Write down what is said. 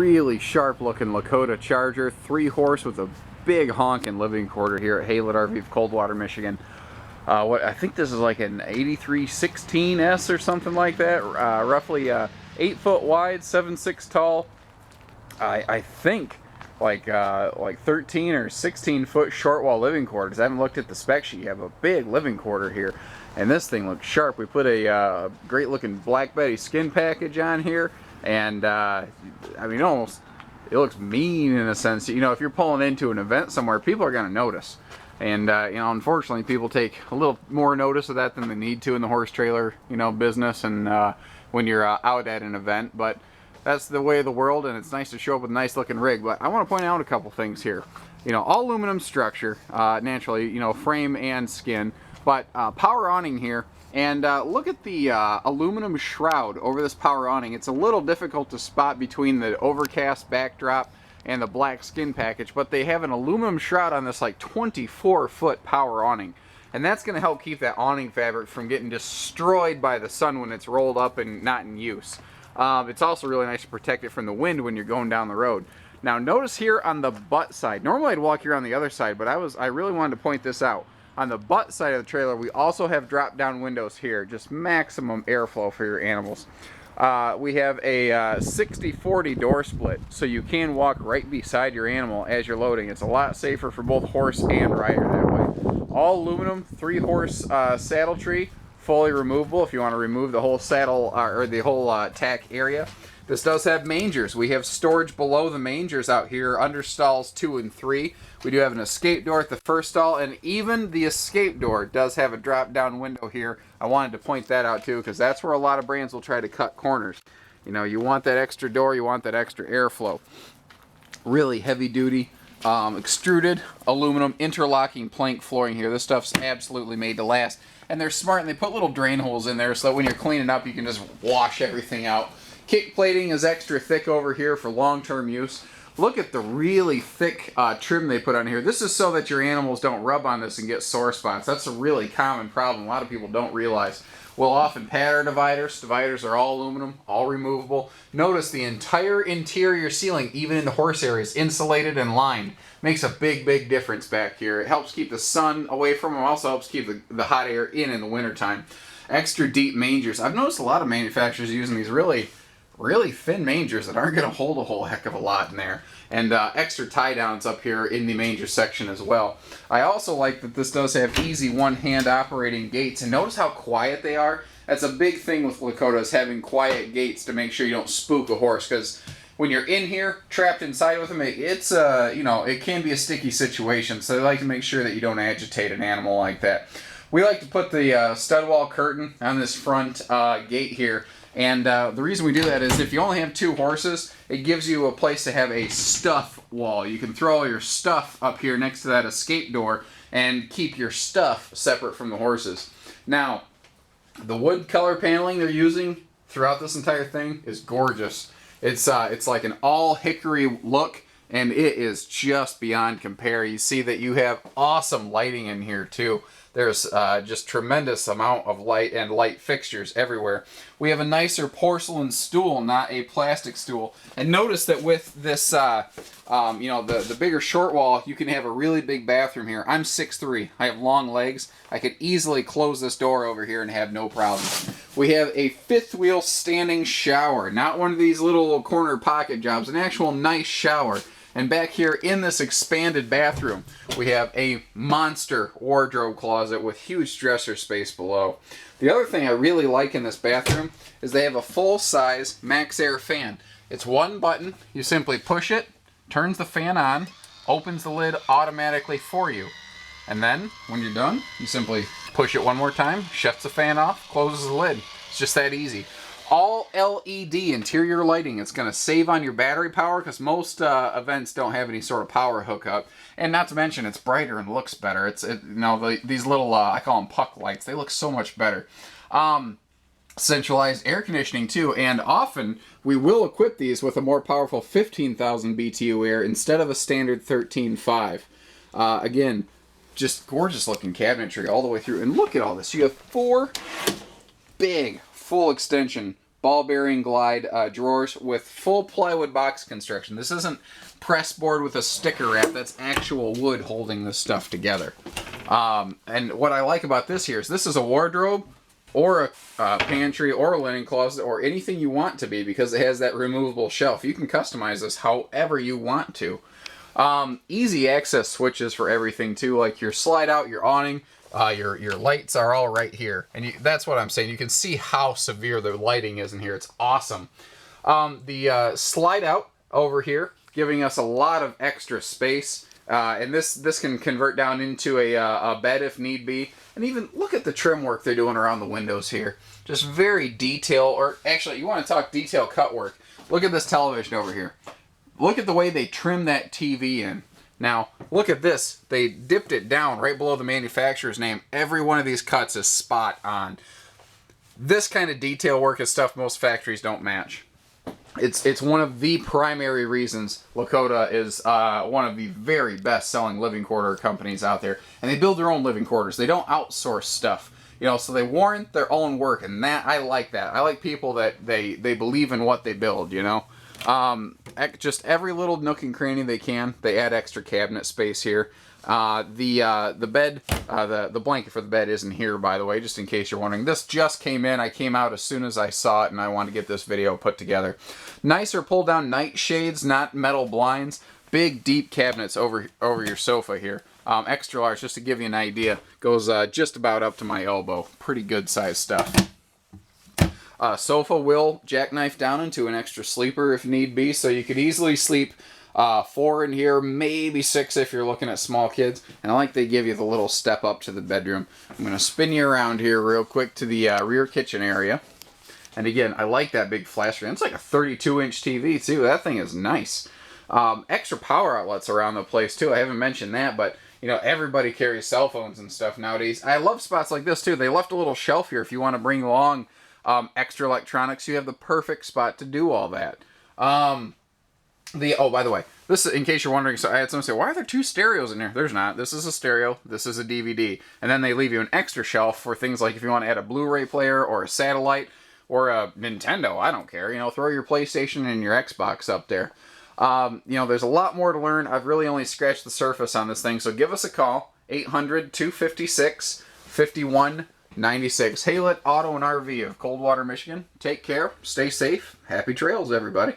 really sharp looking Lakota Charger, 3-horse with a big honking living quarter here at Haylett RV of Coldwater, Michigan. I think this is like an 8316S or something like that, roughly 8 foot wide, 7'6" tall. I think like 13 or 16 foot short wall living quarters. I haven't looked at the spec sheet. You have a big living quarter here, and this thing looks sharp. We put a great looking Black Betty skin package on here, and I mean, almost it looks mean in a sense. You know, if you're pulling into an event somewhere, people are going to notice. And you know, unfortunately, people take a little more notice of that than they need to in the horse trailer, you know, business, and when you're out at an event. But that's the way of the world, and it's nice to show up with a nice looking rig. But I want to point out a couple things here. You know, all aluminum structure, naturally, you know, frame and skin, but power awning here. And look at the aluminum shroud over this power awning. It's a little difficult to spot between the overcast backdrop and the black skin package, but they have an aluminum shroud on this like 24-foot power awning, and that's going to help keep that awning fabric from getting destroyed by the sun when it's rolled up and not in use. It's also really nice to protect it from the wind when you're going down the road. Now notice here on the butt side, normally I'd walk here on the other side, but I really wanted to point this out. On the butt side of the trailer, we also have drop down windows here, just maximum airflow for your animals. We have a 60-40 door split, so you can walk right beside your animal as you're loading. It's a lot safer for both horse and rider that way. All aluminum, 3-horse saddle tree, fully removable if you want to remove the whole saddle or the whole tack area. This does have mangers. We have storage below the mangers out here under stalls 2 and 3. We do have an escape door at the first stall, and even the escape door does have a drop-down window here. I wanted to point that out too, because that's where a lot of brands will try to cut corners. You know, you want that extra door, you want that extra airflow. Really heavy-duty, extruded aluminum interlocking plank flooring here. This stuff's absolutely made to last. And they're smart, and they put little drain holes in there so that when you're cleaning up, you can just wash everything out. Kick plating is extra thick over here for long-term use. Look at the really thick trim they put on here. This is so that your animals don't rub on this and get sore spots. That's a really common problem. A lot of people don't realize. We'll often pad our dividers. Dividers are all aluminum, all removable. Notice the entire interior ceiling, even in the horse areas, insulated and lined. Makes a big, big difference back here. It helps keep the sun away from them. Also helps keep the hot air in the wintertime. Extra deep mangers. I've noticed a lot of manufacturers using these really thin mangers that aren't going to hold a whole heck of a lot in there. And extra tie downs up here in the manger section as well. I also like that this does have easy one-hand operating gates, and notice how quiet they are. That's a big thing with Lakotas, having quiet gates to make sure you don't spook a horse, because when you're in here trapped inside with them, it's you know, it can be a sticky situation, so they like to make sure that you don't agitate an animal like that. We like to put the stud wall curtain on this front gate here. And the reason we do that is if you only have 2 horses, it gives you a place to have a stuff wall. You can throw all your stuff up here next to that escape door and keep your stuff separate from the horses. Now, the wood color paneling they're using throughout this entire thing is gorgeous. It's like an all hickory look, and it is just beyond compare. You see that you have awesome lighting in here too. There's just tremendous amount of light and light fixtures everywhere. We have a nicer porcelain stool, not a plastic stool. And notice that with this, you know, the bigger short wall, you can have a really big bathroom here. I'm 6'3". I have long legs. I could easily close this door over here and have no problem. We have a 5th wheel standing shower, not one of these little corner pocket jobs, an actual nice shower. And back here in this expanded bathroom, we have a monster wardrobe closet with huge dresser space below. The other thing I really like in this bathroom is they have a full-size max air fan. It's one button. You simply push it, turns the fan on, opens the lid automatically for you. And then, when you're done, you simply push it one more time, shuts the fan off, closes the lid. It's just that easy. All LED interior lighting. It's going to save on your battery power because most events don't have any sort of power hookup. And not to mention, it's brighter and looks better. You know, these little, I call them puck lights, they look so much better. Centralized air conditioning too, and often we will equip these with a more powerful 15,000 BTU air instead of a standard 13.5. Again, just gorgeous looking cabinetry all the way through. And look at all this. You have 4 big full extension ball bearing glide drawers with full plywood box construction. This isn't press board with a sticker wrap. That's actual wood holding this stuff together. And what I like about this here is this is a wardrobe or a pantry or a linen closet or anything you want to be, because it has that removable shelf. You can customize this however you want to. Easy access switches for everything too, like your slide out, your awning, your lights are all right here. And that's what I'm saying. You can see how severe the lighting is in here. It's awesome. The slide out over here, giving us a lot of extra space. And this can convert down into a bed if need be. And even look at the trim work they're doing around the windows here. Just very detail, or actually you want to talk detail cut work. Look at this television over here. Look at the way they trim that TV in. Now, look at this. They dipped it down right below the manufacturer's name. Every one of these cuts is spot on. This kind of detail work is stuff most factories don't match. It's one of the primary reasons Lakota is one of the very best-selling living quarter companies out there. And they build their own living quarters. They don't outsource stuff. You know, so they warrant their own work, and that I like that. I like people that they believe in what they build, you know. Just every little nook and cranny they can. They add extra cabinet space here. The bed, the blanket for the bed isn't here, by the way, just in case you're wondering. This just came in. I came out as soon as I saw it, and I wanted to get this video put together. Nicer pull-down night shades, not metal blinds. Big, deep cabinets over your sofa here. Extra large, just to give you an idea, goes just about up to my elbow. Pretty good size stuff. Sofa will jackknife down into an extra sleeper if need be, so you could easily sleep 4 in here, maybe 6 if you're looking at small kids. And I like they give you the little step up to the bedroom. I'm going to spin you around here real quick to the rear kitchen area. And again, I like that big flash screen. It's like a 32-inch TV too. That thing is nice. Extra power outlets around the place too. I haven't mentioned that, but you know, everybody carries cell phones and stuff nowadays. I love spots like this too. They left a little shelf here if you want to bring along extra electronics. You have the perfect spot to do all that. Oh, by the way, this is, in case you're wondering, so I had someone say, why are there 2 stereos in here? There's not. This is a stereo. This is a DVD. And then they leave you an extra shelf for things like if you want to add a Blu-ray player or a satellite or a Nintendo. I don't care. You know, throw your PlayStation and your Xbox up there. You know, there's a lot more to learn. I've really only scratched the surface on this thing. So give us a call. 800-256-5196. Haylett Auto and RV of Coldwater, Michigan. Take care. Stay safe. Happy trails, everybody.